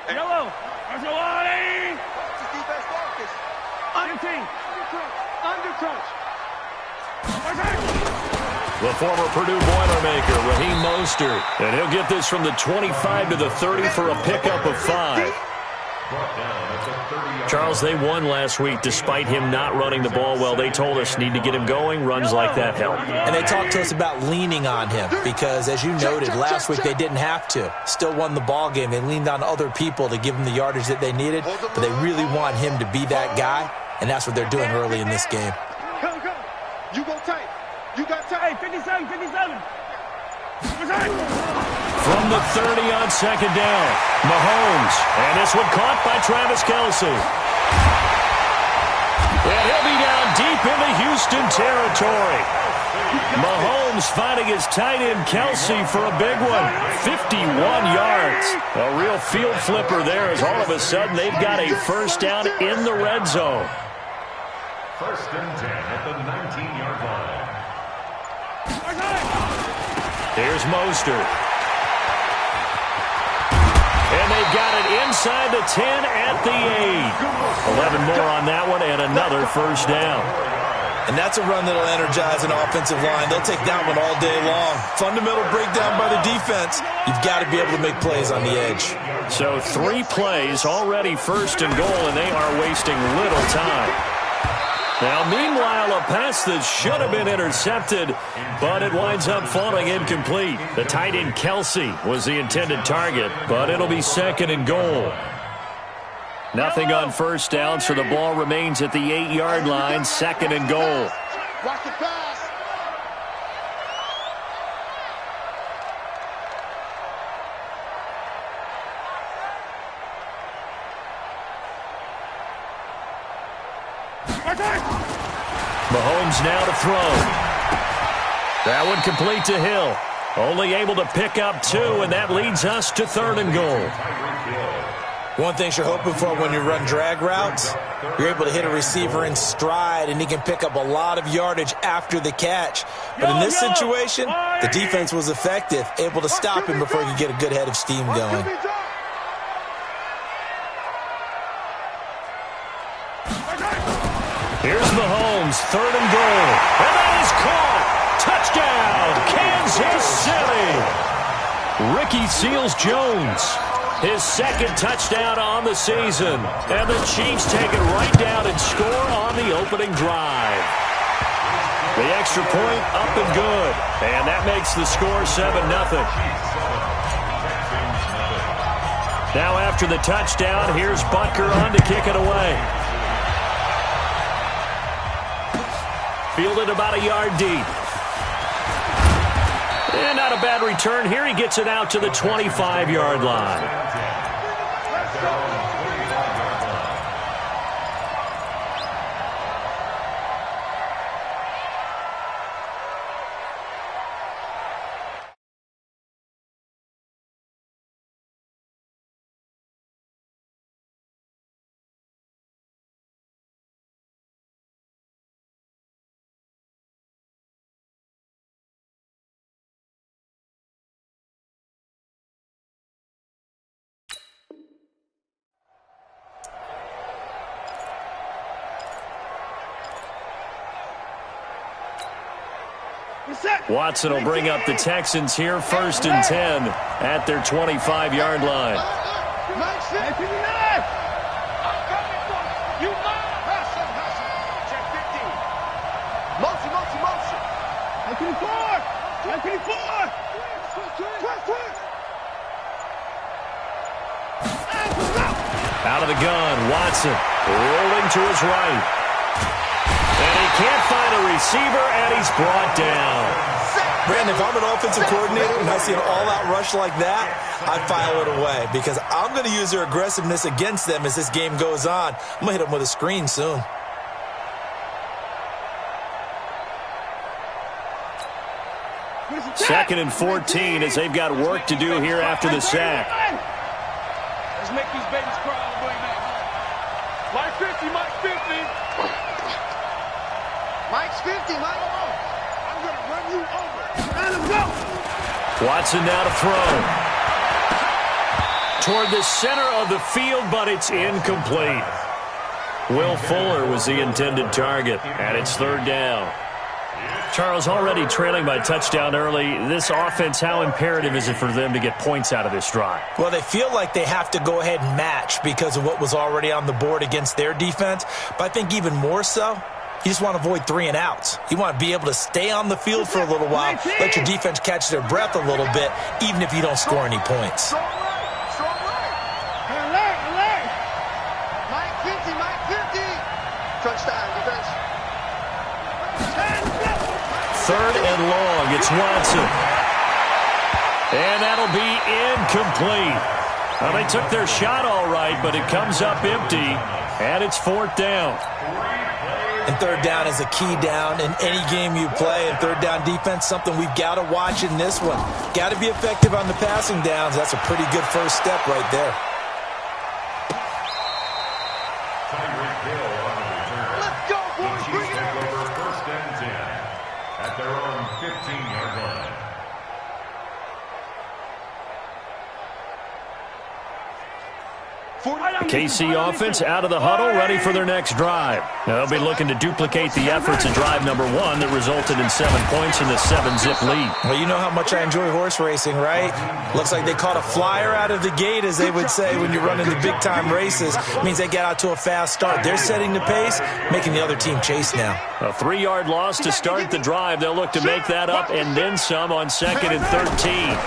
Yellow. There's a line. Defense focus. 15. Undercrunch. The former Purdue Boilermaker, Raheem Mostert. And he'll get this from the 25 to the 30 for a pickup of 5. Charles, they won last week despite him not running the ball well. They told us need to get him going. Runs like that help. And they talked to us about leaning on him because, as you noted, last week they didn't have to. Still won the ball game. They leaned on other people to give them the yardage that they needed, but they really want him to be that guy, and that's what they're doing early in this game. Go. You go tight. You got tight. 57. From the 30 on second down, Mahomes. And this one caught by Travis Kelce. And he'll be down deep into Houston territory. Mahomes finding his tight end Kelce for a big one. 51 yards. A real field flipper there as all of a sudden they've got a first down in the red zone. First and 10 at the 19-yard line. Here's Mostert. And they've got it inside the 10 at the 8. 11 more on that one and another first down. And that's a run that'll energize an offensive line. They'll take that one all day long. Fundamental breakdown by the defense. You've got to be able to make plays on the edge. So 3 plays already first and goal, and they are wasting little time. Now, meanwhile, a pass that should have been intercepted, but it winds up falling incomplete. The tight end Kelce was the intended target, but it'll be second and goal. Nothing on first down, so the ball remains at the 8-yard line, second and goal. Watch the pass. Mahomes now to throw. That one complete to Hill. Only able to pick up 2, and that leads us to third and goal. One thing you're hoping for when you run drag routes, you're able to hit a receiver in stride, and he can pick up a lot of yardage after the catch. But in this situation, the defense was effective, able to stop him before he could get a good head of steam going. Here's Mahomes, third and goal. And that is caught. Touchdown, Kansas City. Ricky Seals-Jones, his second touchdown on the season. And the Chiefs take it right down and score on the opening drive. The extra point up and good. And that makes the score 7-0. Now after the touchdown, here's Butker on to kick it away. Fielded about a yard deep. And not a bad return here. He gets it out to the 25-yard line. Watson will bring up the Texans here, first and 10 at their 25-yard line. Out of the gun, Watson rolling to his right. And he can't find a receiver, and he's brought down. Brandon, if I'm an offensive coordinator and I see an all-out rush like that, I file it away because I'm going to use their aggressiveness against them as this game goes on. I'm going to hit them with a screen soon. Second and 14 as they've got work to do here after the sack. Let's make these babies cry all the way back. Mike 50, Mike 50. Mike's 50, Mike. I'm going to run you over. Let him go. Watson now to throw. toward the center of the field, but it's incomplete. Will Fuller was the intended target, and it's third down. Charles, already trailing by touchdown early. This offense, how imperative is it for them to get points out of this drive? Well, they feel like they have to go ahead and match because of what was already on the board against their defense. But I think even more so, you just want to avoid 3 and outs. You want to be able to stay on the field for a little while, let your defense catch their breath a little bit, even if you don't score any points. Third and long, it's Watson. And that'll be incomplete. Well, they took their shot all right, but it comes up empty, and it's fourth down. And third down is a key down in any game you play, and third down defense, something we've got to watch in this one. Got to be effective on the passing downs. That's a pretty good first step right there. Let's go, boys. Bring it on. First and 10 at their own 15-yard line. KC offense out of the huddle, ready for their next drive. Now, they'll be looking to duplicate the efforts in drive number 1 that resulted in 7 points in the 7-zip lead. Well, you know how much I enjoy horse racing, right? Looks like they caught a flyer out of the gate, as they would say when you're running the big-time races. It means they get out to a fast start. They're setting the pace, making the other team chase now. A 3-yard loss to start the drive. They'll look to make that up and then some on 2nd and 13.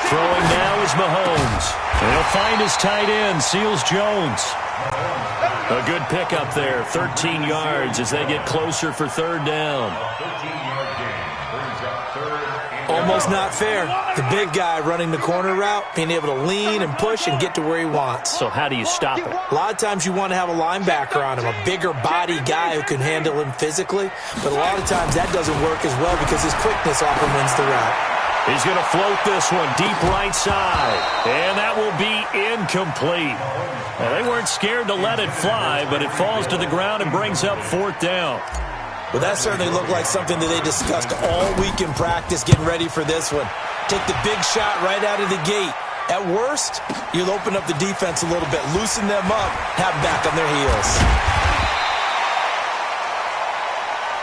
Throwing now is Mahomes. And he'll find his tight end, Seals Jones. A good pickup there, 13 yards as they get closer for third down. Almost not fair. The big guy running the corner route, being able to lean and push and get to where he wants. So how do you stop it? A lot of times you want to have a linebacker on him, a bigger body guy who can handle him physically. But a lot of times that doesn't work as well because his quickness often wins the route. He's going to float this one deep right side. And that will be incomplete. Well, they weren't scared to let it fly, but it falls to the ground and brings up fourth down. Well, that certainly looked like something that they discussed all week in practice, getting ready for this one. Take the big shot right out of the gate. At worst, you'll open up the defense a little bit, loosen them up, have them back on their heels.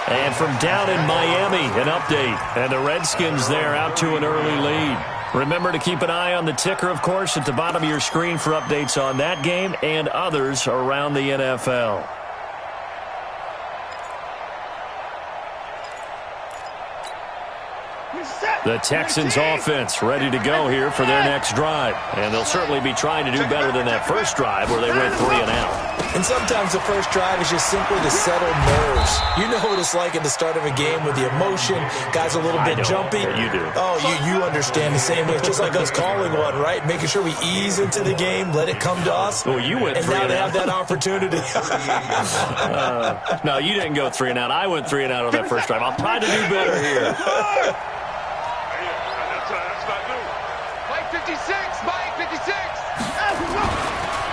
And from down in Miami, an update. And the Redskins there out to an early lead. Remember to keep an eye on the ticker, of course, at the bottom of your screen for updates on that game and others around the NFL. The Texans offense ready to go here for their next drive. And they'll certainly be trying to do better than that first drive where they went 3 and out. And sometimes the first drive is just simply to settle nerves. You know what it's like at the start of a game with the emotion. Guys a little bit jumpy. Yeah, you do. Oh, you understand the same way. It's just like us calling one, right? Making sure we ease into the game, let it come to us. Well, you went 3 and and now out. they have that opportunity. No, you didn't go 3 and out. I went 3 and out on that first drive. I'll try to do better here.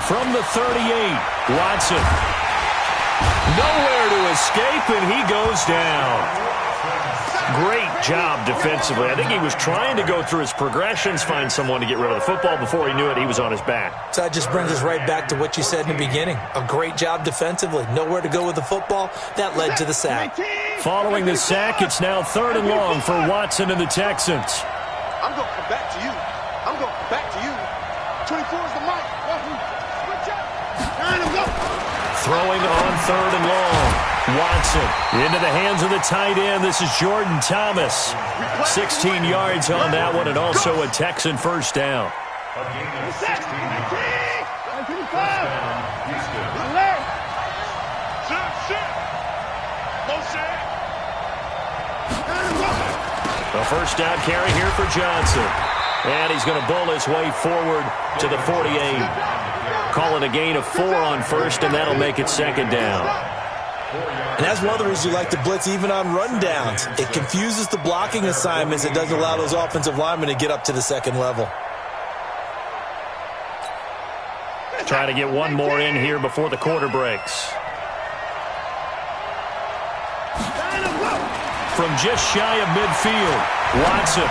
From the 38, Watson. Nowhere to escape, and he goes down. Great job defensively. I think he was trying to go through his progressions, find someone to get rid of the football. Before he knew it, he was on his back. So that just brings us right back to what you said in the beginning. A great job defensively. Nowhere to go with the football. That led to the sack. Following the sack, it's now 3rd and long for Watson and the Texans. I'm going to come back to you. I'm going to come back to you. 24 is the mic. Throwing on 3rd and long. Watson into the hands of the tight end. This is Jordan Thomas. 16 yards on that one, and also a Texan first down. A first down carry here for Johnson. And he's going to bull his way forward to the 48. Call it a gain of 4 on first, and that'll make it 2nd down. And that's one of the reasons you like to blitz even on rundowns. It confuses the blocking assignments. It doesn't allow those offensive linemen to get up to the second level. Try to get one more in here before the quarter breaks. From just shy of midfield, Watson.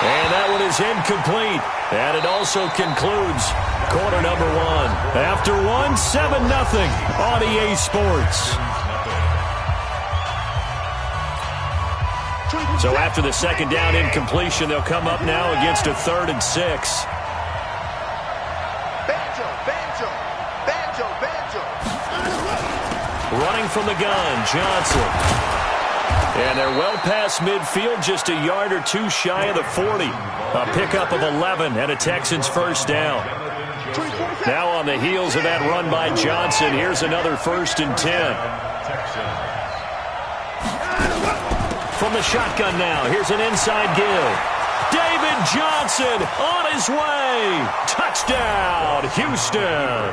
And that one is incomplete. And it also concludes quarter number one. After one, 7-0 on EA Sports. So after the second down incompletion, they'll come up now against a 3rd and 6. Running from the gun, Johnson. And they're well past midfield, just a yard or two shy of the 40. A pickup of 11 and a Texans first down. Now on the heels of that run by Johnson, here's another 1st and 10. From the shotgun now, here's an inside give. David Johnson on his way. Touchdown, Houston.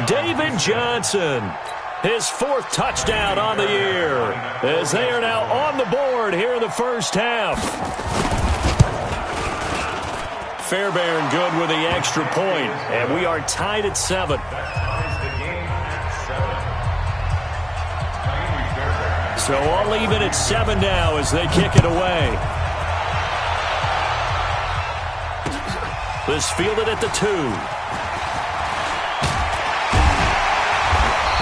David Johnson, his 4th touchdown on the year, as they are now on the board here in the first half. Fairbairn good with the extra point, and we are tied at 7. So all even at 7 now as they kick it away. This fielded at the 2.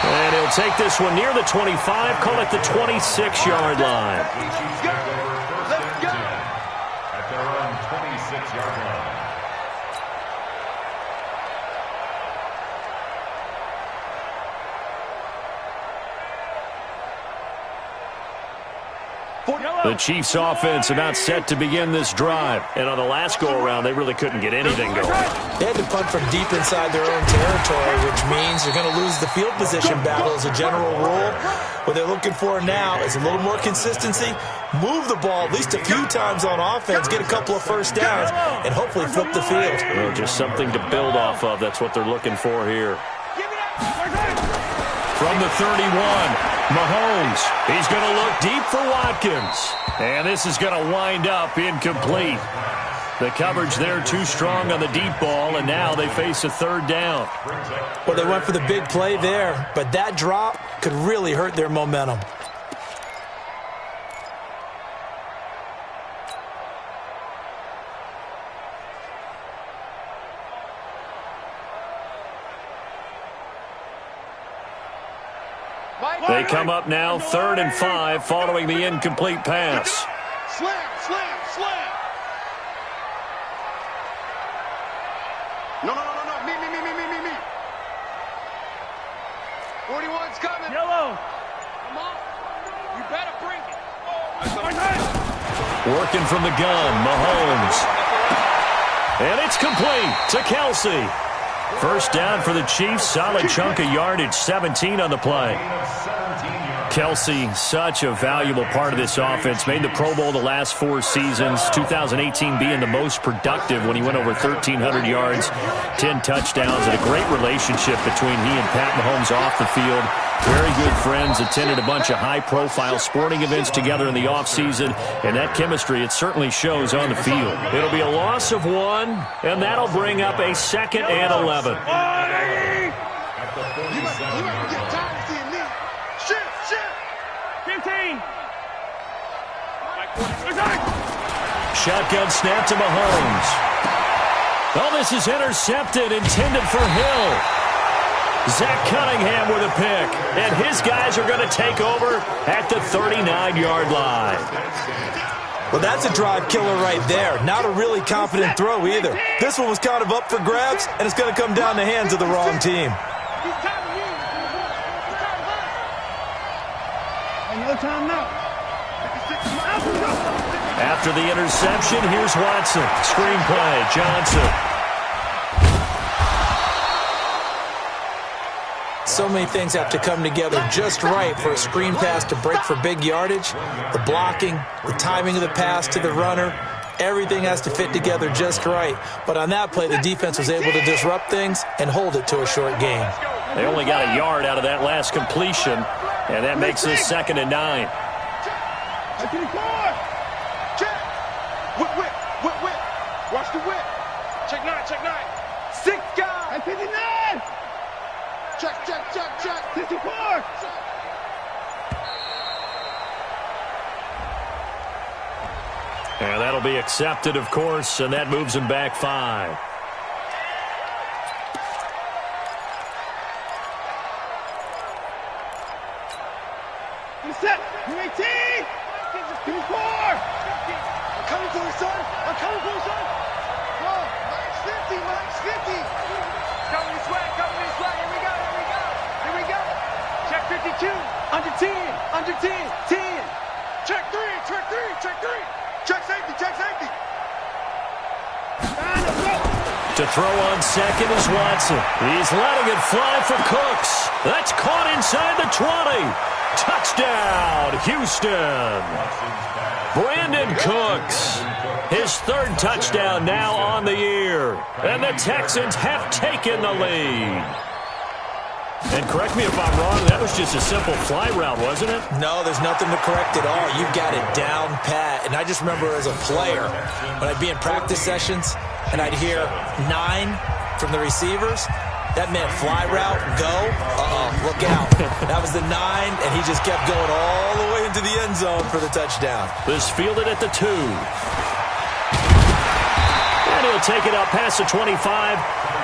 And he'll take this one near the 25, call it the 26-yard line. Let's go. At their own 26-yard line. The Chiefs offense about set to begin this drive. And on the last go-around, they really couldn't get anything going. They had to punt from deep inside their own territory, which means you're going to lose the field position battle as a general rule. What they're looking for now is a little more consistency, move the ball at least a few times on offense, get a couple of first downs, and hopefully flip the field. Well, just something to build off of. That's what they're looking for here. From the 31, Mahomes. He's going to look deep for Watkins. And this is going to wind up incomplete. The coverage there too strong on the deep ball, and now they face a 3rd down. Well, they went for the big play there, but that drop could really hurt their momentum. They come up now 3rd and 5 following the incomplete pass. Slam, slam, slam. No. Me. 41's coming. Yellow. Come on. You better bring it. Working from the gun, Mahomes. And it's complete to Kelsey. First down for the Chiefs. Solid chunk of yardage, 17 on the play. Kelsey, such a valuable part of this offense. Made the Pro Bowl the last 4 seasons. 2018 being the most productive when he went over 1,300 yards, 10 touchdowns, and a great relationship between he and Pat Mahomes off the field. Very good friends, attended a bunch of high-profile sporting events together in the offseason, and that chemistry, it certainly shows on the field. It'll be a loss of 1, and that'll bring up a 2nd and 11. You might get tired of seeing me. Shift. 15. Shotgun snap to Mahomes. Oh, this is intercepted, intended for Hill. Zach Cunningham with a pick, and his guys are going to take over at the 39-yard line. Well, that's a drive killer right there. Not a really confident throw either. This one was kind of up for grabs, and it's going to come down the hands of the wrong team. After the interception, here's Watson. Screenplay, Johnson. So many things have to come together just right for a screen pass to break for big yardage. The blocking, the timing of the pass to the runner, everything has to fit together just right. But on that play, the defense was able to disrupt things and hold it to a short gain. They only got a yard out of that last completion, and that makes it 2nd and 9. Whip. Watch the whip. Check 9. 6 guys. 59. Check. 54. And that'll be accepted, of course, and that moves him back 5. Set. You 18. Give me 4. I'm coming for you, son. I'm coming for you, son. Go. Max 50. Max 50. Cover your swag. Cover your swag. Here we go. Here we go. Here we go. Check 52. Under 10. Under 10. 10. Check 3. Check 3. Check 3. Check safety. Check safety. To throw on second is Watson. He's letting it fly for Cooks. That's caught inside the 20. Touchdown, Houston. Brandon Cooks, his 3rd touchdown now on the year. And the Texans have taken the lead. And correct me if I'm wrong, that was just a simple fly route, wasn't it? No, there's nothing to correct at all. You've got it down pat. And I just remember as a player, when I'd be in practice sessions and I'd hear 9 from the receivers, that meant fly route, go, look out. That was the 9, and he just kept going all the way into the end zone for the touchdown. This fielded at the 2. And he'll take it up past the 25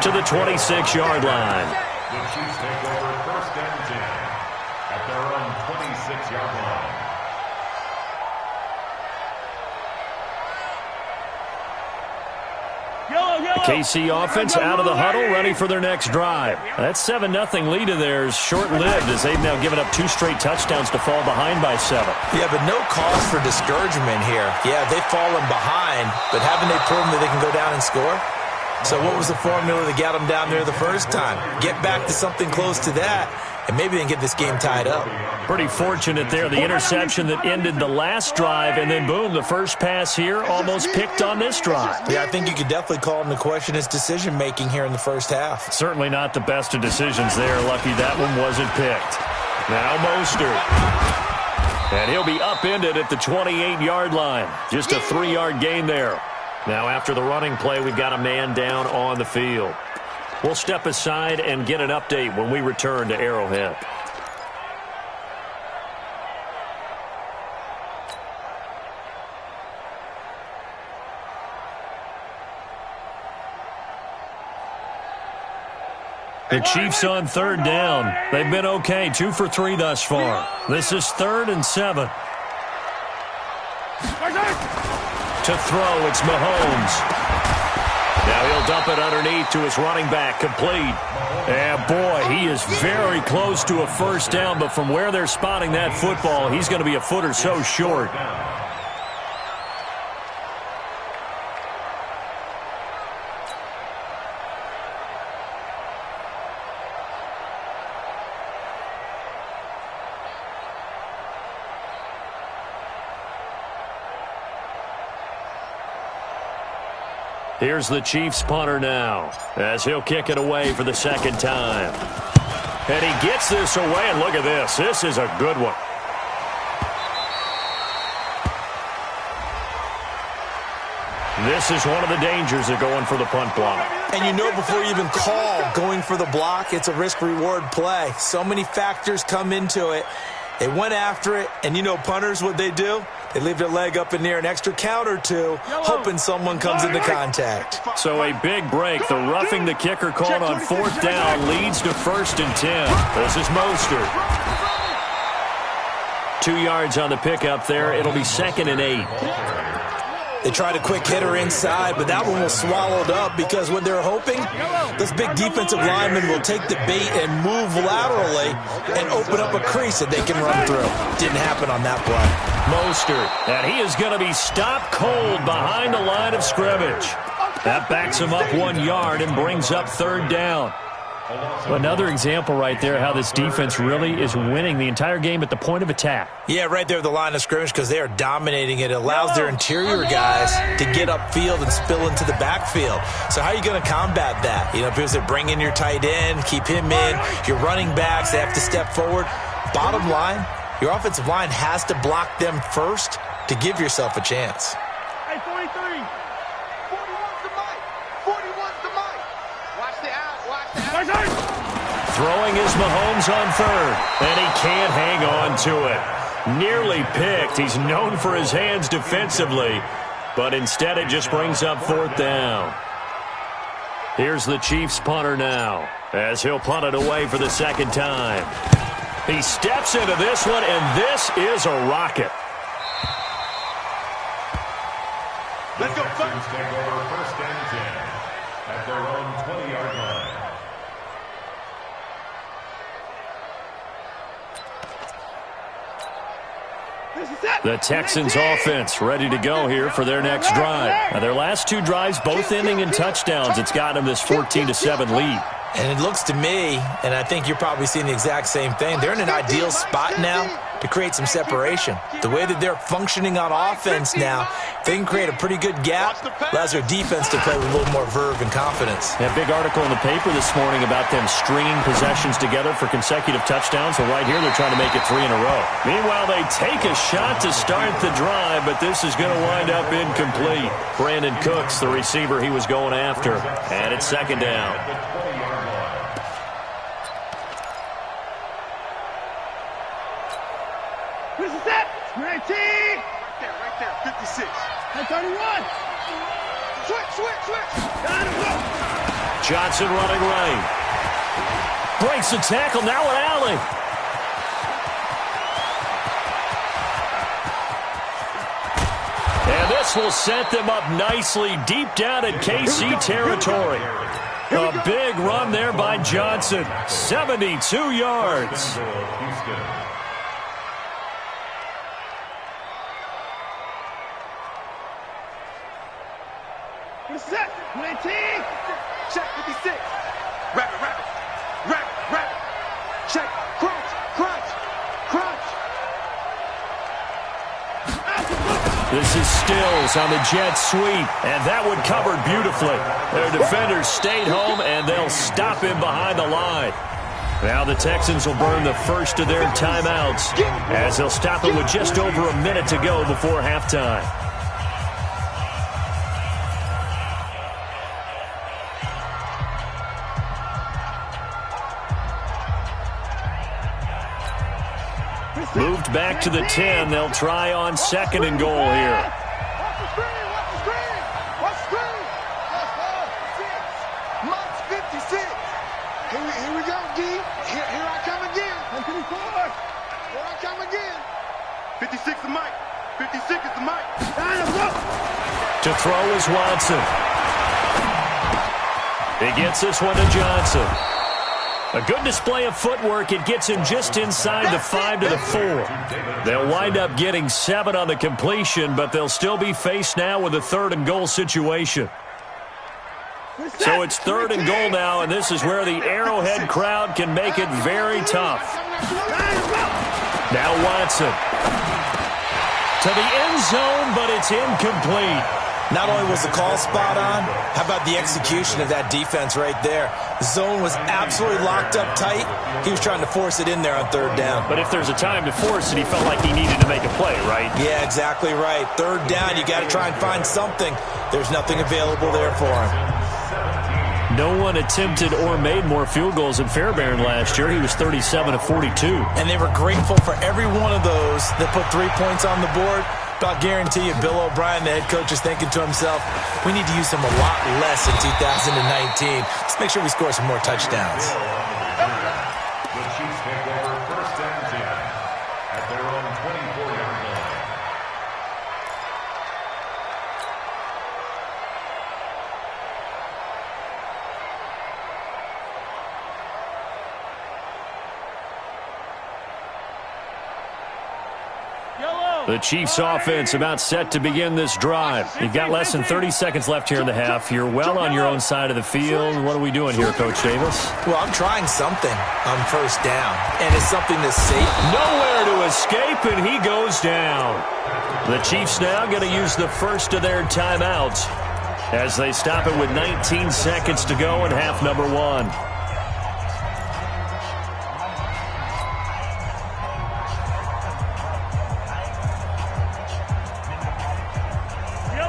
to the 26-yard line. The Chiefs take over 1st and 10 at their own 26-yard line. The KC offense out of the huddle, ready for their next drive. That 7-0 lead of theirs short-lived as they've now given up 2 straight touchdowns to fall behind by 7. Yeah, but no cause for discouragement here. Yeah, they've fallen behind, but haven't they proven that they can go down and score? So what was the formula that got them down there the first time? Get back to something close to that, and maybe they can get this game tied up. Pretty fortunate there. The interception that ended the last drive, and then, boom, the first pass here almost picked on this drive. Yeah, I think you could definitely call into question his decision-making here in the first half. Certainly not the best of decisions there. Lucky that one wasn't picked. Now Mostert. And he'll be upended at the 28-yard line. Just a 3-yard gain there. Now, after the running play, we've got a man down on the field. We'll step aside and get an update when we return to Arrowhead. The Chiefs on 3rd down. They've been okay, 2 for 3 thus far. This is 3rd and 7. To throw, it's Mahomes. Now he'll dump it underneath to his running back, complete. And boy, he is very close to a first down, but from where they're spotting that football, he's going to be a foot or so short. Here's the Chiefs punter now as he'll kick it away for the 2nd time. And he gets this away, and look at this. This is a good one. This is one of the dangers of going for the punt block. And you know before you even call going for the block, it's a risk-reward play. So many factors come into it. They went after it, and you know punters, what they do? They leave their leg up in the air an extra count or two, hoping someone comes into contact. So a big break. The roughing the kicker called on 4th down leads to 1st and 10. This is Mostert. 2 yards on the pickup there. It'll be 2nd and 8. They tried a quick hitter inside, but that one was swallowed up because what they're hoping, those big defensive linemen will take the bait and move laterally and open up a crease that they can run through. Didn't happen on that play. Mostert, and he is going to be stopped cold behind the line of scrimmage. That backs him up 1 yard and brings up 3rd down. Another example right there how this defense really is winning the entire game at the point of attack. Yeah, right there at the line of scrimmage because they are dominating it. It allows their interior guys to get upfield and spill into the backfield. So how are you going to combat that? You know, because they bring in your tight end, keep him in, your running backs, they have to step forward. Bottom line, your offensive line has to block them first to give yourself a chance. Hey, 43. 41's the mic. 41's the mic. Watch the out. Watch the out. Throwing is Mahomes on 3rd, and he can't hang on to it. Nearly picked. He's known for his hands defensively, but instead it just brings up 4th down. Here's the Chiefs punter now, as he'll punt it away for the 2nd time. He steps into this one, and this is a rocket. Let's go, Texans take over 1st and 10 at their own 20-yard line. The Texans offense ready to go here for their next drive. Now, their last 2 drives both ending in touchdowns. It's got them this 14-7 lead. And it looks to me, and I think you're probably seeing the exact same thing, they're in an ideal spot now to create some separation. The way that they're functioning on offense now, they can create a pretty good gap, allows their defense to play with a little more verve and confidence. A big article in the paper this morning about them stringing possessions together for consecutive touchdowns. So right here, they're trying to make it 3 in a row. Meanwhile, they take a shot to start the drive, but this is going to wind up incomplete. Brandon Cooks, the receiver he was going after. And it's 2nd down. This is it. 19. Right there, 56. And 31. Switch. Got him, go. Johnson running right. Breaks the tackle, now an alley. And this will set them up nicely deep down in KC territory. A big run there by Johnson. 72 yards. Set. 19. Check, 56. Rabbit. Check, crunch. This is Stills on the jet sweep, and that one covered beautifully. Their defenders stayed home, and they'll stop him behind the line. Now the Texans will burn the first of their timeouts, as they'll stop it with just over a minute to go before halftime. Moved back to the 10. They'll try on 2nd and goal here. Watch the screen. March 56. Here we go, D. Here I come again. 24. Here I come again. 56 is Mike. 56 is the Mike. Got him, go. To throw is Watson. He gets this one to Johnson. A good display of footwork. It gets him just inside the 5 to the 4. They'll wind up getting 7 on the completion, but they'll still be faced now with a 3rd and goal situation. So it's 3rd and goal now, and this is where the Arrowhead crowd can make it very tough. Now Watson. To the end zone, but it's incomplete. Not only was the call spot on, how about the execution of that defense right there? The zone was absolutely locked up tight. He was trying to force it in there on 3rd down. But if there's a time to force it, he felt like he needed to make a play, right? Yeah, exactly right. 3rd down, you got to try and find something. There's nothing available there for him. No one attempted or made more field goals in Fairbairn last year. He was 37 of 42. And they were grateful for every one of those that put 3 points on the board. But I'll guarantee you, Bill O'Brien, the head coach, is thinking to himself, we need to use him a lot less in 2019. Let's make sure we score some more touchdowns. The Chiefs take over 1st and 10 at their own 24-yard line. The Chiefs offense about set to begin this drive. You've got less than 30 seconds left here in the half. You're well on your own side of the field. What are we doing here, Coach Davis? Well, I'm trying something on 1st down, and it's something that's safe. Nowhere to escape, and he goes down. The Chiefs now going to use the first of their timeouts as they stop it with 19 seconds to go in half number 1.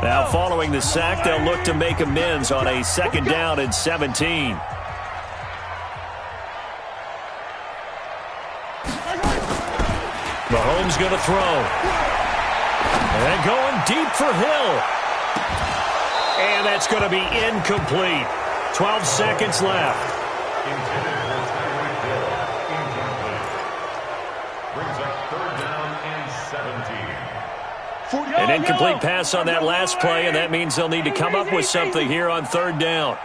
Now, following the sack, they'll look to make amends on a 2nd down and 17. Mahomes going to throw. And going deep for Hill. And that's going to be incomplete. 12 seconds left. Intended for Tyreek Hill. Incomplete. Brings up third down and 17. An incomplete pass on that last play, and that means they'll need to come up with something here on third down.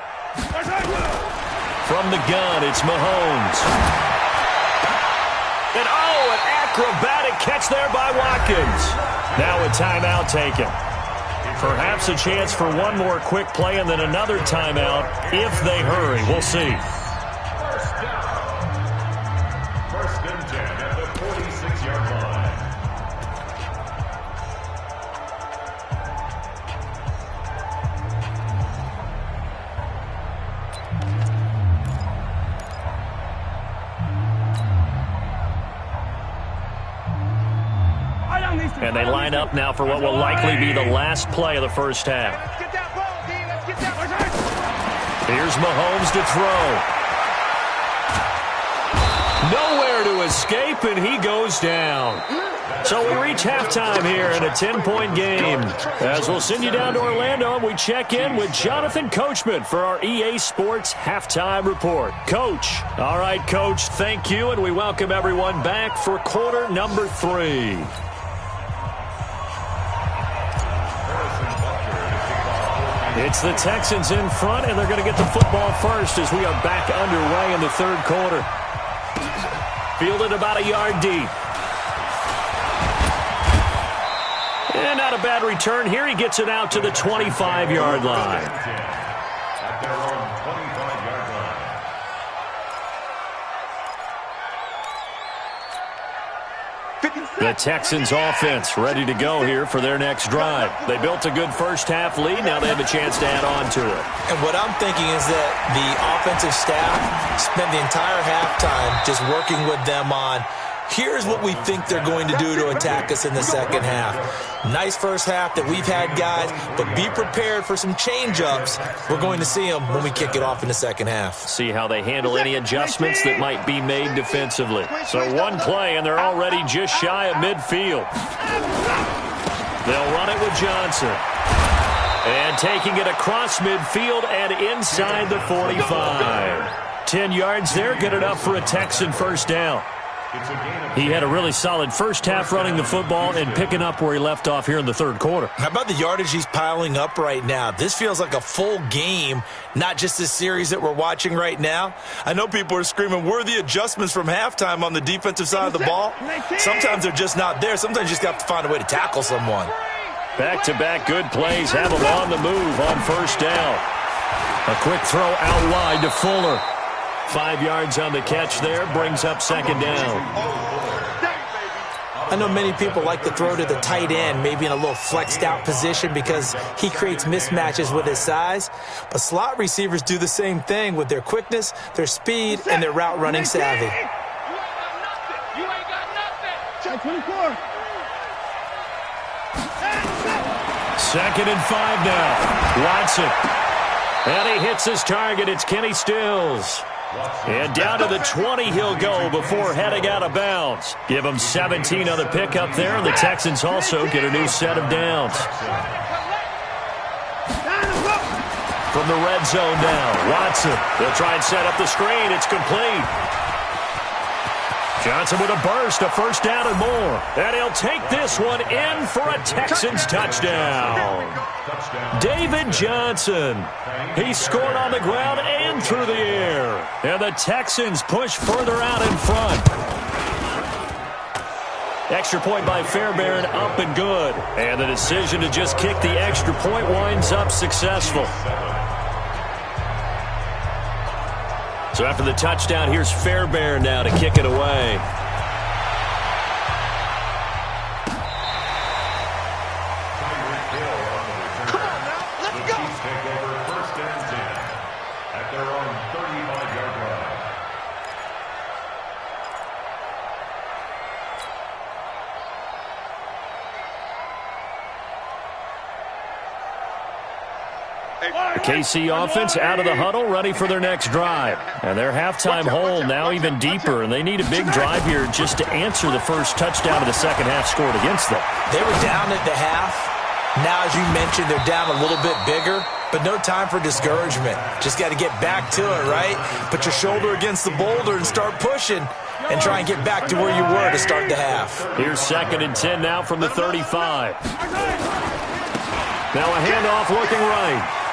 From the gun, it's Mahomes. And an acrobatic catch there by Watkins. Now a timeout taken. Perhaps a chance for one more quick play and then another timeout if they hurry. We'll see. First down. First and 10 at the 46-yard line. And they line up now for what will likely be the last play of the first half. Here's Mahomes to throw. Nowhere to escape, and he goes down. So we reach halftime here in a 10-point game. As we'll send you down to Orlando, and we check in with Jonathan Coachman for our EA Sports Halftime Report. Coach. All right, Coach, thank you, and we welcome everyone back for quarter number 3. It's the Texans in front, and they're going to get the football first as we are back underway in the third quarter. Fielded about a yard deep. And not a bad return here. He gets it out to the 25-yard line. At their own 25-yard line. The Texans offense ready to go here for their next drive. They built a good first-half lead. Now they have a chance to add on to it. And what I'm thinking is that the offensive staff spent the entire halftime just working with them on, here's what we think they're going to do to attack us in the second half. Nice first half that we've had, guys, but be prepared for some change-ups. We're going to see them when we kick it off in the second half. See how they handle any adjustments that might be made defensively. So one play, and they're already just shy of midfield. They'll run it with Johnson. And taking it across midfield and inside the 45. 10 yards there, good enough for a Texan first down. He had a really solid first half running the football and picking up where he left off here in the third quarter. How about the yardage he's piling up right now? This feels like a full game, not just a series that we're watching right now. I know people are screaming, where are the adjustments from halftime on the defensive side of the ball? Sometimes they're just not there. Sometimes you just have to find a way to tackle someone. Back-to-back good plays have him on the move on first down. A quick throw out wide to Fuller. 5 yards on the catch there, brings up second down. I know many people like to throw to the tight end, maybe in a little flexed out position because he creates mismatches with his size. But slot receivers do the same thing with their quickness, their speed, and their route running savvy. You ain't got nothing. 24. Second and 5 now. Watson. And he hits his target. It's Kenny Stills. And down to the 20 he'll go before heading out of bounds. Give him 17 on the pickup there, and the Texans also get a new set of downs. From the red zone now, Watson. They'll try and set up the screen. It's complete. Johnson with a burst, a first down and more. And he'll take this one in for a Texans touchdown. David Johnson. He scored on the ground and through the air. And the Texans push further out in front. Extra point by Fairbairn, up and good. And the decision to just kick the extra point winds up successful. So after the touchdown, here's Fairbairn now to kick it away. Come on now, let's go. Chiefs take over first and 10 at their own 35-yard line. The KC offense out of the huddle, ready for their next drive. And their halftime hole now even deeper, and they need a big drive here just to answer the first touchdown of the second half scored against them. They were down at the half, Now, as you mentioned, they're down a little bit bigger, but no time for discouragement. Just got to get back to it, right? Put your shoulder against the boulder and start pushing and try and get back to where you were to start the half. Here's 2nd and 10 now from the 35. Now a handoff looking right.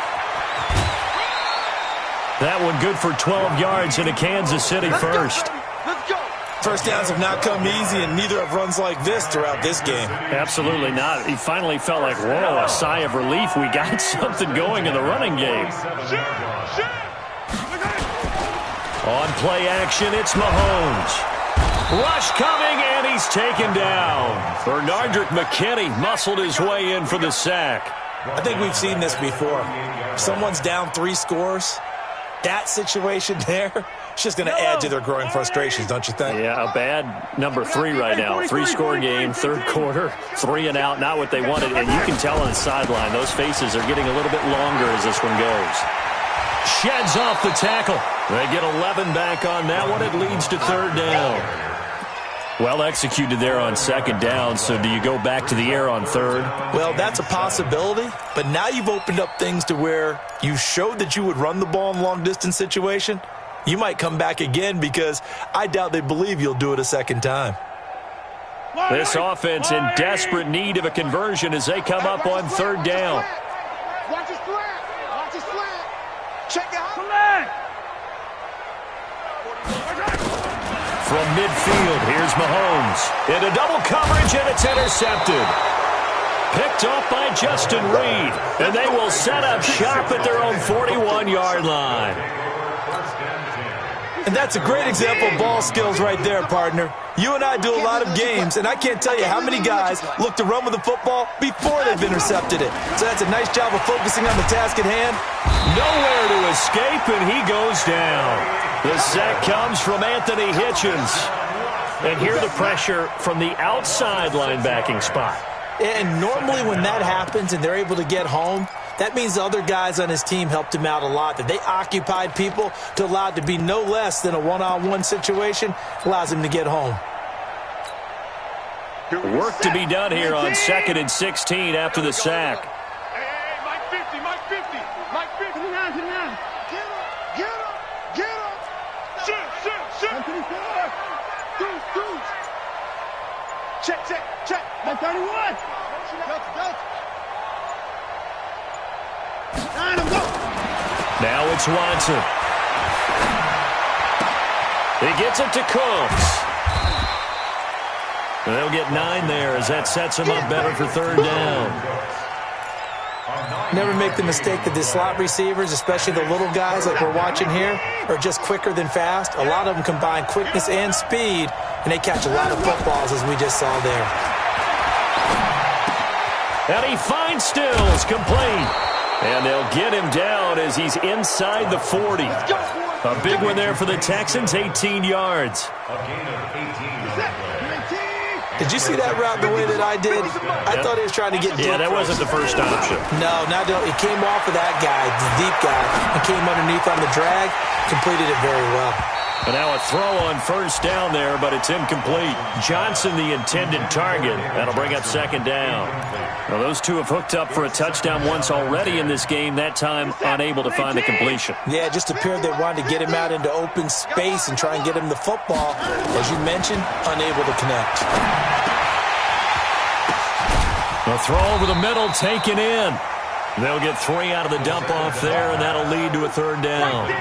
That one good for 12 yards in a Kansas City first. Let's go. First downs have not come easy, and neither have runs like this throughout this game. Absolutely not. He finally felt like, whoa, a sigh of relief. We got something going in the running game. On play action, it's Mahomes. Rush coming, and he's taken down. Bernardrick McKinney muscled his way in for the sack. I think we've seen this before. Someone's down 3 scores. That situation there, it's just going to add to their growing frustrations, don't you think? Yeah, a bad number 3 right now. 3-score game, 3rd quarter, 3 and out, not what they wanted. And you can tell on the sideline, those faces are getting a little bit longer as this one goes. Sheds off the tackle. They get 11 back on that one. It leads to 3rd down. Well executed there on 2nd down, so do you go back to the air on 3rd? Well, that's a possibility, but now you've opened up things to where you showed that you would run the ball in long-distance situation. You might come back again because I doubt they believe you'll do it a 2nd time. This offense in desperate need of a conversion as they come up on 3rd down. Watch his flat. Watch his flat. Check it out. From midfield, here's Mahomes. Into double coverage, and it's intercepted. Picked off by Justin Reed, and they will set up shop at their own 41-yard line. And that's a great example of ball skills right there, partner. You and I do a lot of games, and I can't tell you how many guys look to run with the football before they've intercepted it. So that's a nice job of focusing on the task at hand. Nowhere to escape, and he goes down. The sack comes from Anthony Hitchens. And here the pressure from the outside linebacking spot. And normally when that happens and they're able to get home, that means the other guys on his team helped him out a lot, that they occupied people to allow it to be no less than a one-on-one situation, allows him to get home. Work to be done here on 2nd and 16 after the sack. Hey, Mike 50, Mike 50, Mike 50. Get him, get him, get him. Shoot. Deuce. Check. Mike 31. Now it's Watson. He gets it to Cooks. And they'll get 9 there as that sets him up better for 3rd down. Never make the mistake that the slot receivers, especially the little guys like we're watching here, are just quicker than fast. A lot of them combine quickness and speed, and they catch a lot of footballs, as we just saw there. And he finds Stills, complete. And they'll get him down as he's inside the 40. A big one there for the Texans, 18 yards. A gain of 18. Did you see that route the way that I did? I thought he was trying to get deep. Yeah, that wasn't the first option. No, it came off of that guy, the deep guy, and came underneath on the drag, completed it very well. And now a throw on 1st down there, but it's incomplete. Johnson, the intended target. That'll bring up 2nd down. Well, those two have hooked up for a touchdown once already in this game, that time unable to find the completion. Yeah, it just appeared they wanted to get him out into open space and try and get him the football. As you mentioned, unable to connect. A throw over the middle, taken in. They'll get 3 out of the dump-off there, and that'll lead to a 3rd down.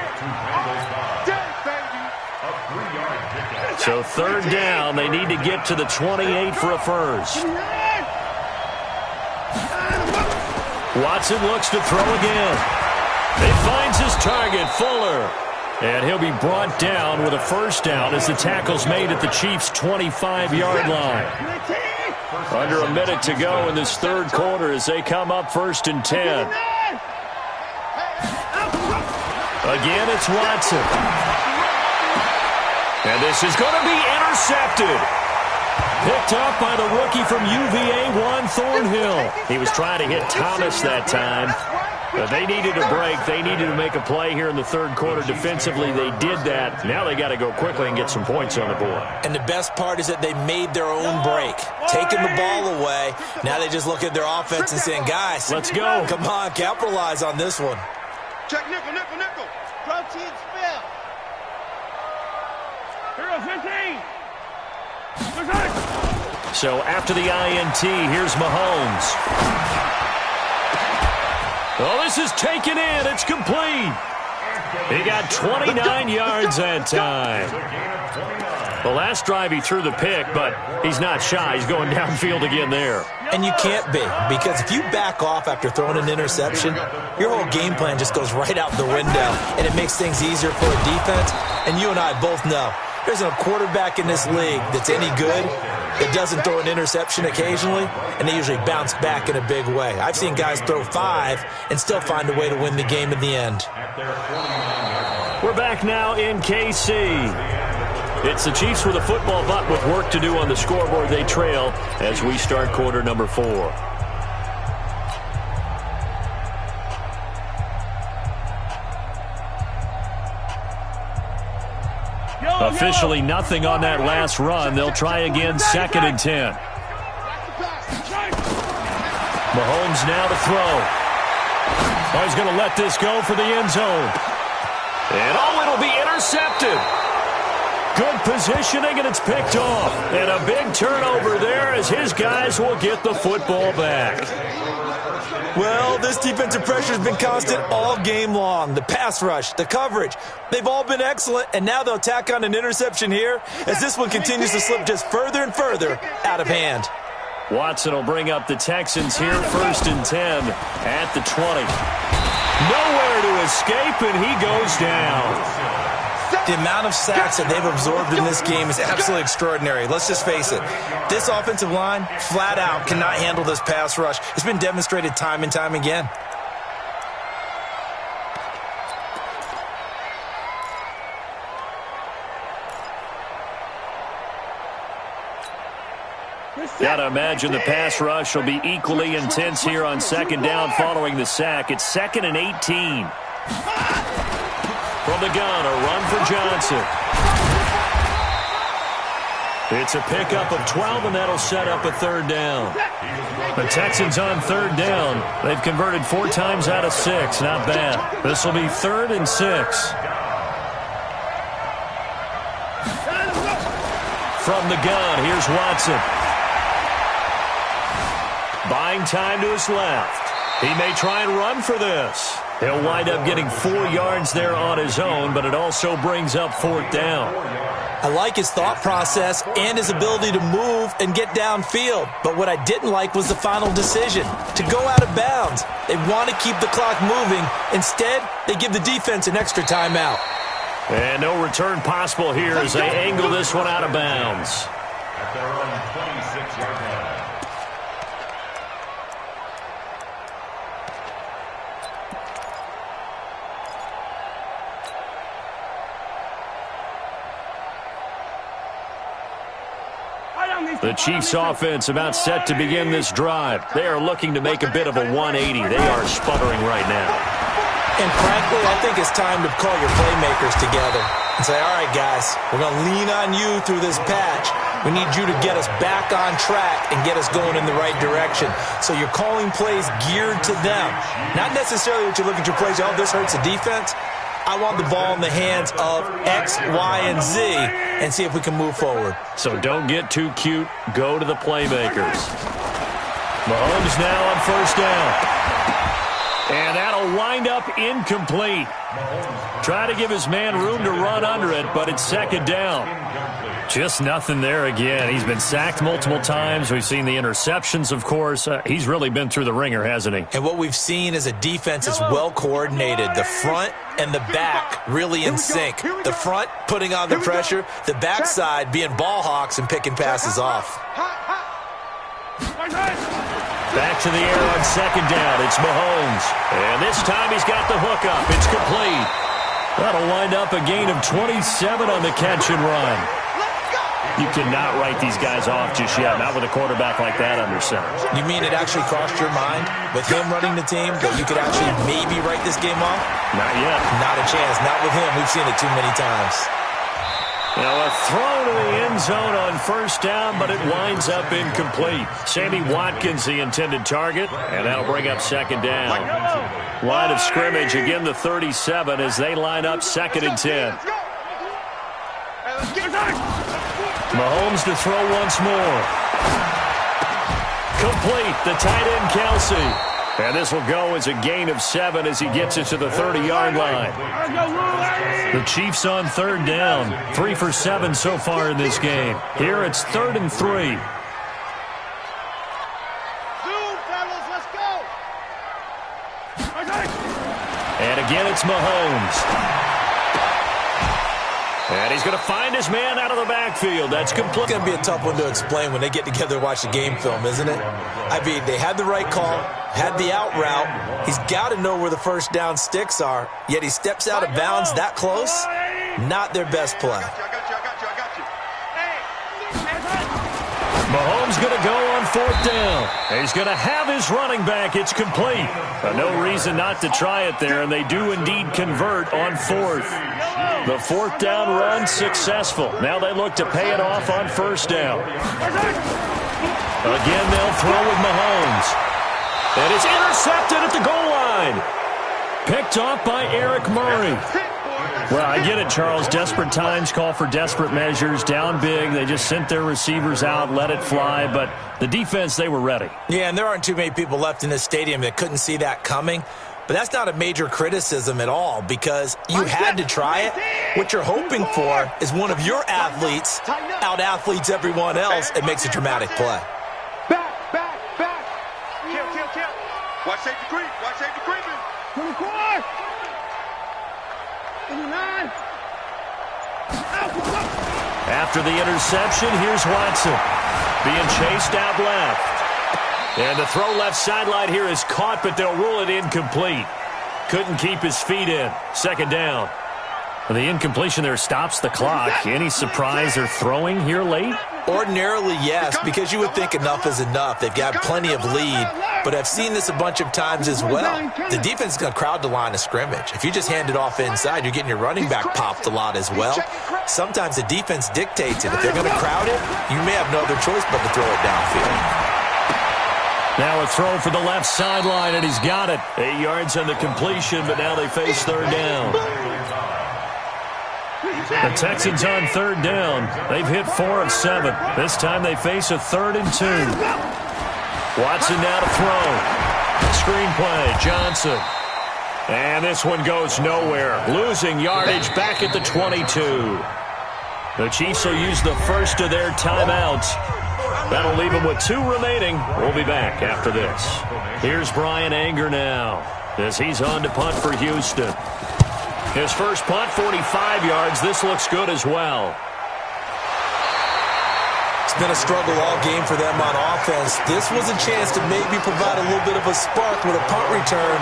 So 3rd down, they need to get to the 28 for a first. Watson looks to throw again. He finds his target, Fuller. And he'll be brought down with a 1st down as the tackle's made at the Chiefs' 25-yard line. Under a minute to go in this 3rd quarter as they come up 1st and 10. Again, it's Watson. And this is going to be intercepted. Picked up by the rookie from UVA, Juan Thornhill. He was trying to hit Thomas that time. They needed a break. They needed to make a play here in the third quarter. Defensively, they did that. Now they got to go quickly and get some points on the board. And the best part is that they made their own break, taking the ball away. Now they just look at their offense and saying, guys, let's go. Come on, capitalize on this one. Check nickel, nickel, nickel. Protein spill. Here, 15. So after the INT, here's Mahomes. Oh, this is taken in. It's complete. He got 29 yards that time. The last drive he threw the pick, but he's not shy. He's going downfield again there. And you can't be, because if you back off after throwing an interception, your whole game plan just goes right out the window, and it makes things easier for a defense. And you and I both know there's a quarterback in this league that's any good that doesn't throw an interception occasionally, and they usually bounce back in a big way. I've seen guys throw 5 and still find a way to win the game in the end. We're back now in KC. It's the Chiefs with a football, but with work to do on the scoreboard. They trail as we start quarter number 4. Officially nothing on that last run. They'll try again, 2nd and 10. Mahomes now to throw. Oh, he's going to let this go for the end zone. And it'll be intercepted. Good positioning, and it's picked off. And a big turnover there as his guys will get the football back. Well, this defensive pressure has been constant all game long. The pass rush, the coverage, they've all been excellent, and now they'll tack on an interception here as this one continues to slip just further and further out of hand. Watson will bring up the Texans here, 1st and 10 at the 20. Nowhere to escape, and he goes down. The amount of sacks that they've absorbed in this game is absolutely extraordinary. Let's just face it. This offensive line, flat out, cannot handle this pass rush. It's been demonstrated time and time again. Got to imagine the pass rush will be equally intense here on 2nd down following the sack. It's 2nd and 18. From the gun, a run for Johnson. It's a pickup of 12, and that'll set up a 3rd down. The Texans on 3rd down. They've converted 4 times out of 6. Not bad. This will be 3rd and 6. From the gun, here's Watson. Buying time to his left. He may try and run for this. He'll wind up getting 4 yards there on his own, but it also brings up 4th down. I like his thought process and his ability to move and get downfield. But what I didn't like was the final decision, to go out of bounds. They want to keep the clock moving. Instead, they give the defense an extra timeout. And no return possible here as they angle this one out of bounds. At their own 26-yard line. The Chiefs offense about set to begin this drive. They are looking to make a bit of a 180. They are sputtering right now. And frankly, I think it's time to call your playmakers together and say, all right, guys, we're going to lean on you through this patch. We need you to get us back on track and get us going in the right direction. So you're calling plays geared to them. Not necessarily that you look at your plays, oh, this hurts the defense. I want the ball in the hands of X, Y, and Z and see if we can move forward. So don't get too cute. Go to the playmakers. Mahomes now on 1st down. And that'll wind up incomplete. Try to give his man room to run under it, but it's 2nd down. Just nothing there again. He's been sacked multiple times. We've seen the interceptions, of course. He's really been through the ringer, hasn't he? And what we've seen is a defense that's well coordinated. The front and the back really in sync. The front putting on the pressure, the backside being ball hawks and picking passes off. Back to the air on 2nd down. It's Mahomes. And this time he's got the hook up. It's complete. That'll wind up a gain of 27 on the catch and run. You cannot write these guys off just yet, not with a quarterback like that under center. You mean it actually crossed your mind with him running the team that you could actually maybe write this game off? Not yet. Not a chance. Not with him. We've seen it too many times. Now a throw to the end zone on first down, but it winds up incomplete. Sammy Watkins, the intended target, and that'll bring up second down. Line of scrimmage, again the 37 as they line up 2nd and 10. Mahomes to throw once more. Complete, the tight end Kelsey. And this will go as a gain of 7 as he gets it to the 30-yard line. The Chiefs on 3rd down. 3 for 7 so far in this game. Here it's 3rd and 3. And again it's Mahomes. And he's going to find his man out of the backfield. That's complete. It's going to be a tough one to explain when they get together and watch the game film, isn't it? I mean, they had the right call, had the out route. He's got to know where the first down sticks are, yet he steps out of bounds that close. Not their best play. Mahomes going to go on 4th down. He's going to have his running back. It's complete. No reason not to try it there, and they do indeed convert on 4th. The 4th down run successful. Now they look to pay it off on 1st down. Again, they'll throw with Mahomes. And it's intercepted at the goal line. Picked off by Eric Murray. Well, I get it, Charles. Desperate times call for desperate measures. Down big. They just sent their receivers out, let it fly. But the defense, they were ready. Yeah, and there aren't too many people left in this stadium that couldn't see that coming. But that's not a major criticism at all because you had to try it. What you're hoping for is one of your athletes out-athletes everyone else and makes a dramatic play. Back. Kill. Watch safety creep. Watch safety creeping. 24. 29. After the interception, here's Watson. Being chased out left. And the throw left sideline here is caught, but they'll rule it incomplete. Couldn't keep his feet in. 2nd down. The incompletion there stops the clock. Any surprise they're throwing here late? Ordinarily, yes, because you would think enough is enough. They've got plenty of lead, but I've seen this a bunch of times as well. The defense is going to crowd the line of scrimmage. If you just hand it off inside, you're getting your running back popped a lot as well. Sometimes the defense dictates it. If they're going to crowd it, you may have no other choice but to throw it downfield. Now a throw for the left sideline, and he's got it. 8 yards on the completion, but now they face 3rd down. The Texans on 3rd down. They've hit 4 of 7. This time they face a 3rd and 2. Watson now to throw. Screenplay, Johnson. And this one goes nowhere. Losing yardage back at the 22. The Chiefs will use the first of their timeouts. That'll leave them with 2 remaining. We'll be back after this. Here's Brian Anger now as he's on to punt for Houston. His first punt, 45 yards. This looks good as well. It's been a struggle all game for them on offense. This was a chance to maybe provide a little bit of a spark with a punt return.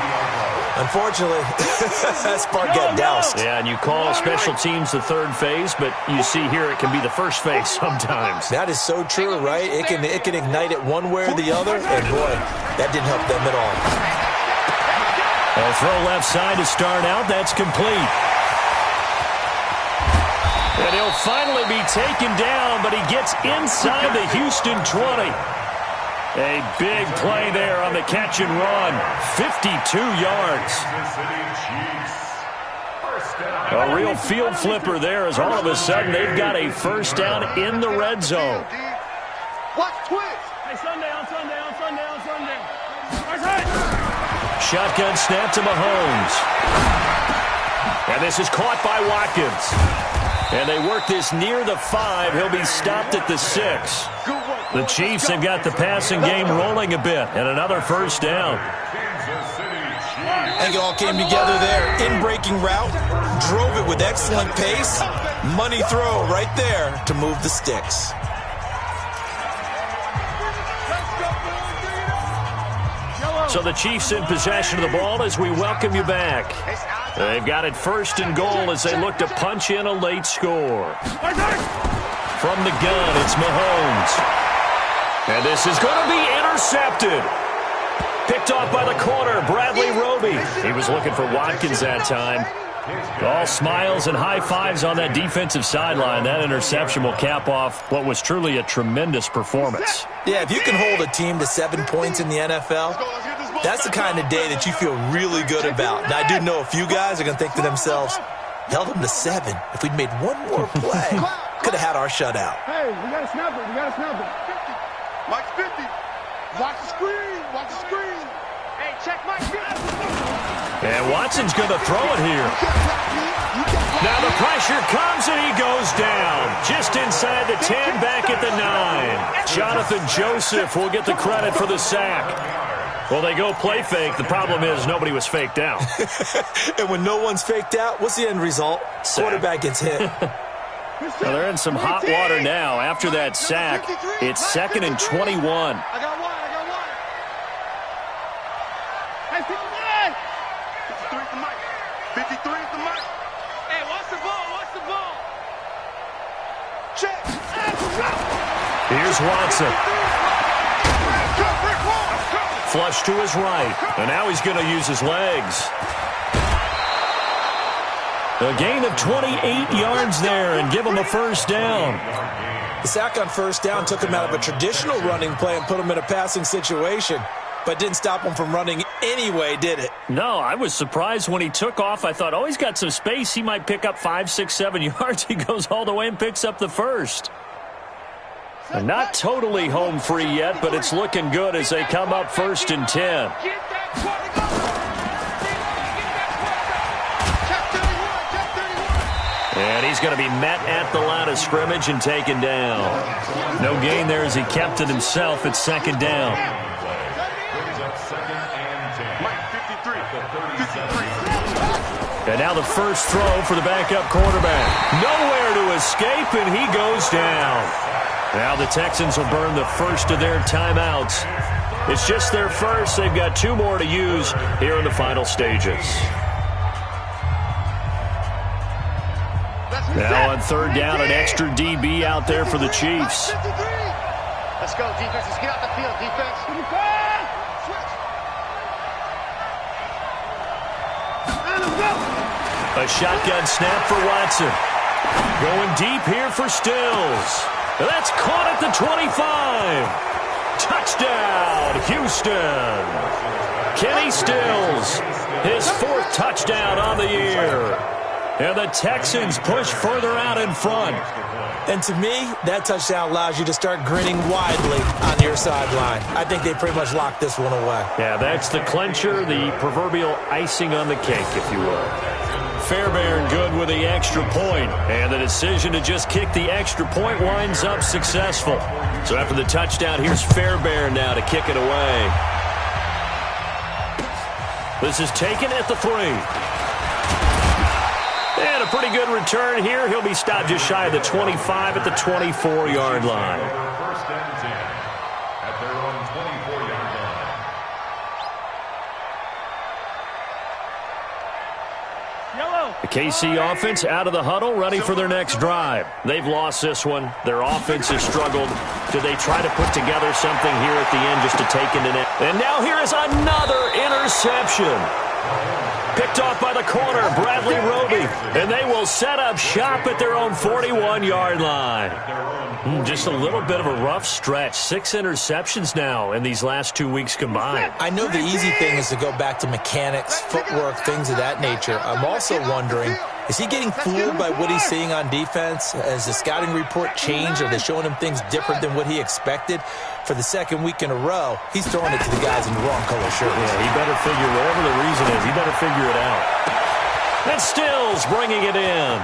Unfortunately, that spark got doused. Yeah, and you call special teams the 3rd phase, but you see here it can be the 1st phase sometimes. That is so true, right? It can ignite it one way or the other, and boy, that didn't help them at all. A throw left side to start out. That's complete. And he'll finally be taken down, but he gets inside the Houston 20. A big play there on the catch and run. 52 yards. A real field flipper there as all of a sudden they've got a 1st down in the red zone. Watch twist. Hey, Sunday. Shotgun snap to Mahomes. And this is caught by Watkins. And they work this near the 5. He'll be stopped at the 6. The Chiefs have got the passing game rolling a bit. And another 1st down. I think it all came together there. In-breaking route. Drove it with excellent pace. Money throw right there to move the sticks. So the Chiefs in possession of the ball as we welcome you back. They've got it 1st and goal as they look to punch in a late score. From the gun, it's Mahomes. And this is going to be intercepted. Picked off by the corner, Bradley Roby. He was looking for Watkins that time. All smiles and high fives on that defensive sideline. That interception will cap off what was truly a tremendous performance. Yeah, if you can hold a team to 7 points in the NFL, that's the kind of day that you feel really good about. And I do know a few guys are going to think to themselves, held them to 7. If we'd made one more play, could have had our shutout. Hey, we got to snap it. We got to snap it. 50. Mike's 50. Watch the screen. Watch the screen. Hey, check Mike. And Watson's going to throw it here. Now the pressure comes and he goes down. Just inside the 10, back at the 9. Jonathan Joseph will get the credit for the sack. Well, they go play fake. The problem is nobody was faked out. And when no one's faked out, what's the end result? Sack. Quarterback gets hit. Well, they're in some hot water now. After that sack, it's 2nd and 21. I got one. Hey, 59. 53 for Mike. 53 for Mike. Hey, watch the ball. Watch the ball. Check. Here's Watson. Flush to his right. And now he's going to use his legs. A gain of 28 yards there and give him a first down. The sack on first down took him out of a traditional running play and put him in a passing situation, but didn't stop him from running anyway, did it? No, I was surprised when he took off. I thought, oh, he's got some space. He might pick up 5, 6, 7 yards. He goes all the way and picks up the first. And not totally home free yet, but it's looking good as they come up 1st and 10. And he's going to be met at the line of scrimmage and taken down. No gain there as he kept it himself at 2nd down. And now the first throw for the backup quarterback. Nowhere to escape, and he goes down. Now the Texans will burn the first of their timeouts. It's just their first. They've got 2 more to use here in the final stages. Now on 3rd down, an extra DB out there for the Chiefs. Let's go, defense. Let's get out the field, defense. A shotgun snap for Watson. Going deep here for Stills. That's caught at the 25. Touchdown, Houston. Kenny Stills, his 4th touchdown on the year. And the Texans push further out in front. And to me, that touchdown allows you to start grinning widely on your sideline. I think they pretty much locked this one away. Yeah, that's the clincher, the proverbial icing on the cake, if you will. Fairbairn good with the extra point, and the decision to just kick the extra point winds up successful. So after the touchdown, here's Fairbairn now to kick it away. This is taken at the 3. And a pretty good return here. He'll be stopped just shy of the 25 at the 24-yard line. First and 10 at their own 24-yard line. The KC offense out of the huddle, ready for their next drive. They've lost this one. Their offense has struggled. Do they try to put together something here at the end just to take it in? And now here is another interception. Picked off by the corner, Bradley Roby. And they will set up shop at their own 41-yard line. Just a little bit of a rough stretch. 6 interceptions now in these last 2 weeks combined. I know the easy thing is to go back to mechanics, footwork, things of that nature. I'm also wondering, is he getting fooled by what he's seeing on defense? Has the scouting report changed? Are they showing him things different than what he expected? For the 2nd week in a row, he's throwing it to the guys in the wrong color shirts. Yeah, he better figure, whatever the reason is, he better figure it out. And Stills bringing it in.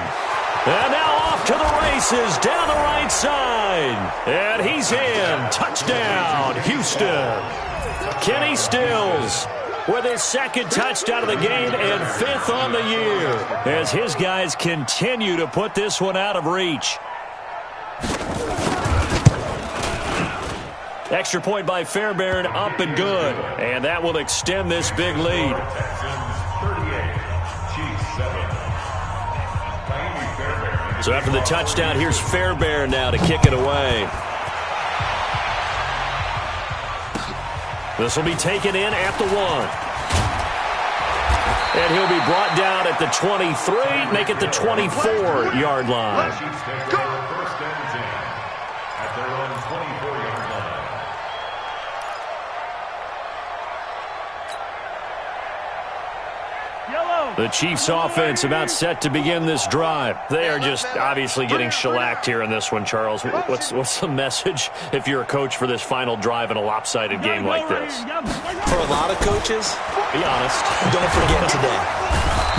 And now off to the races down the right side. And he's in. Touchdown, Houston. Kenny Stills with his 2nd touchdown of the game and 5th on the year as his guys continue to put this one out of reach. Extra point by Fairbairn, up and good. And that will extend this big lead. Texans 38, Chiefs 7. Miami Fairbairn So after the touchdown, here's Fairbairn now to kick it away. This will be taken in at the 1. And he'll be brought down at the 23, make it the 24-yard line. Chiefs take over first and 10 at their own 24-yard line. The Chiefs offense about set to begin this drive. They are just obviously getting shellacked here in this one, Charles. What's the message if you're a coach for this final drive in a lopsided game like this? For a lot of coaches, be honest. Don't forget today.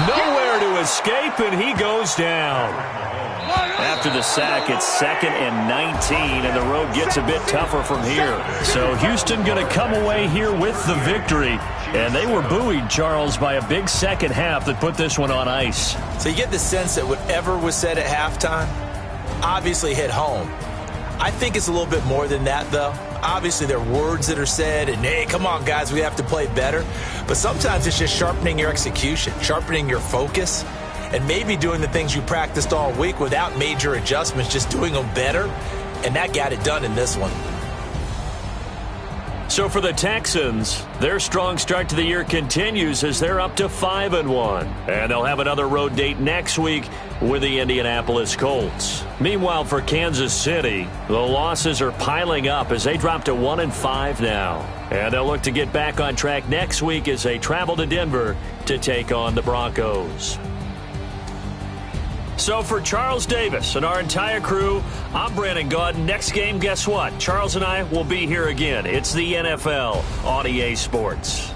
Nowhere to escape, and he goes down. After the sack, it's 2nd and 19, and the road gets a bit tougher from here. So Houston going to come away here with the victory. And they were buoyed, Charles, by a big second half that put this one on ice. So you get the sense that whatever was said at halftime obviously hit home. I think it's a little bit more than that, though. Obviously, there are words that are said, and, hey, come on, guys, we have to play better. But sometimes it's just sharpening your execution, sharpening your focus, and maybe doing the things you practiced all week without major adjustments, just doing them better. And that got it done in this one. So for the Texans, their strong start to the year continues as they're up to 5-1. And they'll have another road date next week with the Indianapolis Colts. Meanwhile, for Kansas City, the losses are piling up as they drop to 1-5 now. And they'll look to get back on track next week as they travel to Denver to take on the Broncos. So for Charles Davis and our entire crew, I'm Brandon Gaudin. Next game, guess what? Charles and I will be here again. It's the NFL on EA Sports.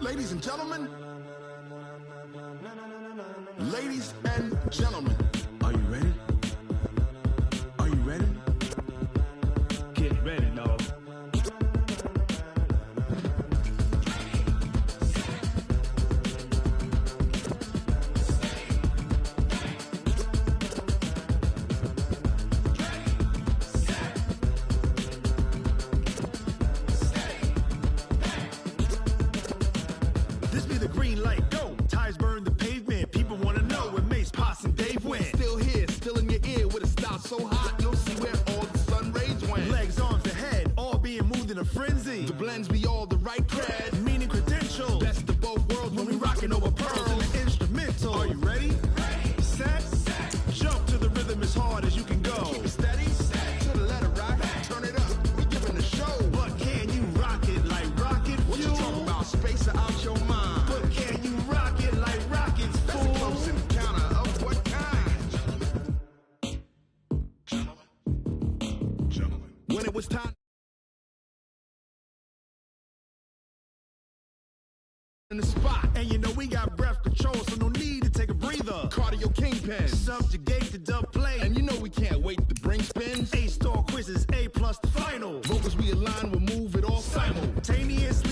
Ladies and gentlemen. Ladies and gentlemen. Are you ready? Are you ready? Get ready, dog. This be the green light, go. Tires burn the pavement. People want to know where Mace, Potts, and Dave went. Still here, still in your ear with a style so hot, you'll see where all the sun rays went. Legs, arms, and head, all being moved in a frenzy. The blends be all the right cred. Meaning credentials. Best of both worlds when we rockin' over pearls. And the instrumental. Are you ready? Set. Jump to the rhythm as hard as you can go. Keep it steady, to the letter rock. Turn it up, we giving a show. But can you rock it like rocket What you fuel? talking about? Space or out your mind? But can you rock it like rockets, That's a close fool? encounter of what kind? Gentlemen. When it was time in the spot, And you know we got breath control, so no need to take a breather. cardio kingpin. Subjugate the dub play. And you know we can't wait to bring spins. A-star quizzes, A+ the final. Vocals we align, we'll move it all simultaneous. Simultaneous